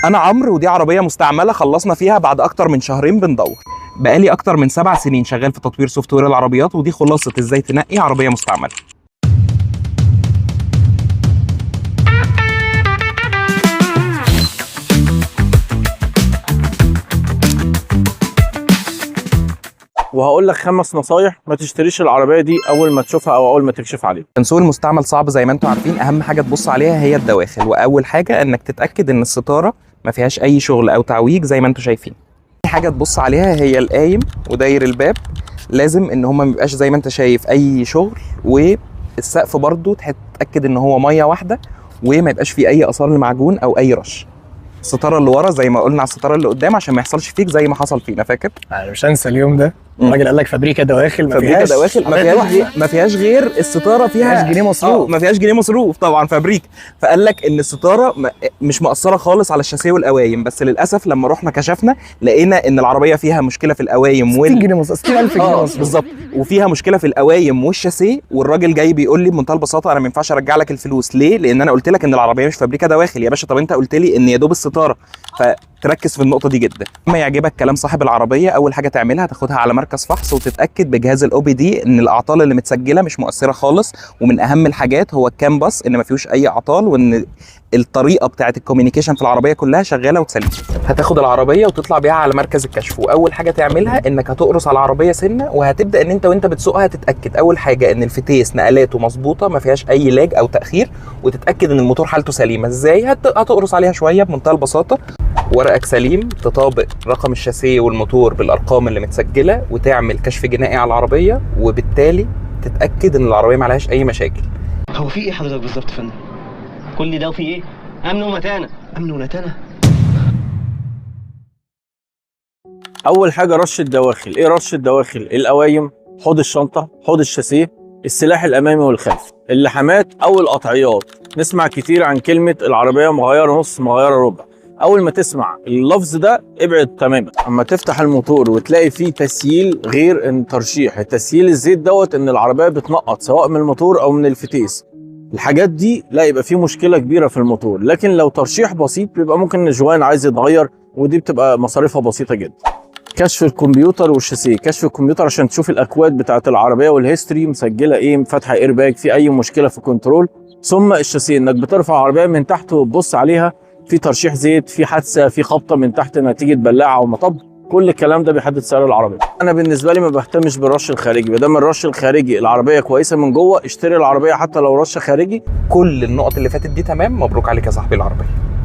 انا عمرو ودي عربيه مستعمله خلصنا فيها بعد اكتر من شهرين بندور. بقالي اكتر من 7 سنين شغال في تطوير سوفت وير العربيات، ودي خلاصه ازاي تنقي عربيه مستعمله. وهقول لك 5 نصايح ما تشتريش العربيه دي اول ما تشوفها او اول ما تكشف عليها. سوق المستعمل صعب زي ما انتم عارفين. اهم حاجه تبص عليها هي الدواخل، واول حاجه انك تتاكد ان الستاره ما فيهاش اي شغل او تعويج زي ما انتم شايفين. تاني حاجه تبص عليها هي القايم وداير الباب، لازم ان هما ما يبقاش زي ما انت شايف اي شغل، والسقف برضو تتاكد ان هو ميه واحده وما يبقاش فيه اي اثار لمعجون او اي رش. الستاره اللي ورا زي ما قلنا على الستاره اللي قدام عشان ما يحصلش فيك زي ما حصل فينا، فاكر؟ انا مش هنسى اليوم ده. الراجل قال لك فابريكا دواخل، فابريكا دواخل ما فيهاش غير الستاره فيها، ما فيهاش جنيه مصروف. ما فيهاش جنيه مصروف طبعا فابريكا. فقال لك ان الستاره مش مقصره خالص على الشاسيه والقوايم، بس للاسف لما رحنا كشفنا لقينا ان العربيه فيها مشكله في القوايم 60 جنيه مصروف، 60000 جنيه مصروف بالظبط، وفيها مشكله في القوايم والشاسيه. والراجل جاي بيقول لي بمنتهى البساطه انا ما ينفعش ارجع لك الفلوس. ليه؟ لان انا قلت لك ان العربيه مش فابريكا دواخل يا باشا. طب انت قلت لي ان يا دوب الستاره. فتركز في النقطه دي جدا. لما يعجبك كلام صاحب العربيه اول حاجه تعملها تاخدها على مركز فحص وتتاكد بجهاز الاو بي دي ان الاعطال اللي متسجله مش مؤثره خالص. ومن اهم الحاجات هو الكام باص، ان ما فيهوش اي اعطال، وان الطريقه بتاعه الكوميونيكيشن في العربيه كلها شغاله وسليمه. هتاخد العربيه وتطلع بيها على مركز الكشف، واول حاجه تعملها انك هتقرص على العربيه سنه، وهتبدا ان وانت بتسوقها تتاكد اول حاجه ان الفتيس نقلاته مظبوطه ما فيهاش اي لاج او تاخير، وتتاكد ان الموتور حالته سليمه. ازاي؟ هتقرص عليها شويه بمنتهى البساطه، ورقك سليم، تطابق رقم الشاسيه والموتور بالارقام اللي متسجله، وتعمل كشف جنائي على العربيه، وبالتالي تتاكد ان العربيه ما عليهاش اي مشاكل. هو في ايه حضرتك بالظبط يا فندم؟ كل ده وفي ايه؟ امن ومتانه. امن ومتانه. اول حاجه رش الدواخل. ايه رش الدواخل؟ القوايم، حوض الشنطه، حوض الشاسيه، السلاح الامامي والخلفي، اللحامات او القطعيات. نسمع كتير عن كلمه العربيه مغيره نص مغيره ربع. اول ما تسمع اللفظ ده ابعد تماما. اما تفتح الموتور وتلاقي فيه تسييل غير ان ترشيح، التسييل الزيت دوت ان العربيه بتنقط سواء من الموتور او من الفتيس. الحاجات دي لا يبقى فيه مشكله كبيره في الموتور. لكن لو ترشيح بسيط بيبقى ممكن الجوان عايز يتغير، ودي بتبقى مصاريفها بسيطه جدا. كشف الكمبيوتر والشاسيه. كشف الكمبيوتر عشان تشوف الاكواد بتاعه العربيه والهيستوري مسجله ايه، فاتحه ايرباج، في اي مشكله في الكنترول. ثم الشاسيه انك بترفع العربيه من تحت وتبص عليها، في ترشيح زيت، في حادثه، في خبطه من تحت نتيجه بلاعه او مطب. كل الكلام ده بيحدد سعر العربيه. انا بالنسبه لي ما بهتمش بالرش الخارجي، ما دام الرش الخارجي العربيه كويسه من جوه اشتري العربيه حتى لو رش خارجي. كل النقط اللي فاتت دي تمام، مبروك عليك يا صاحبي العربيه.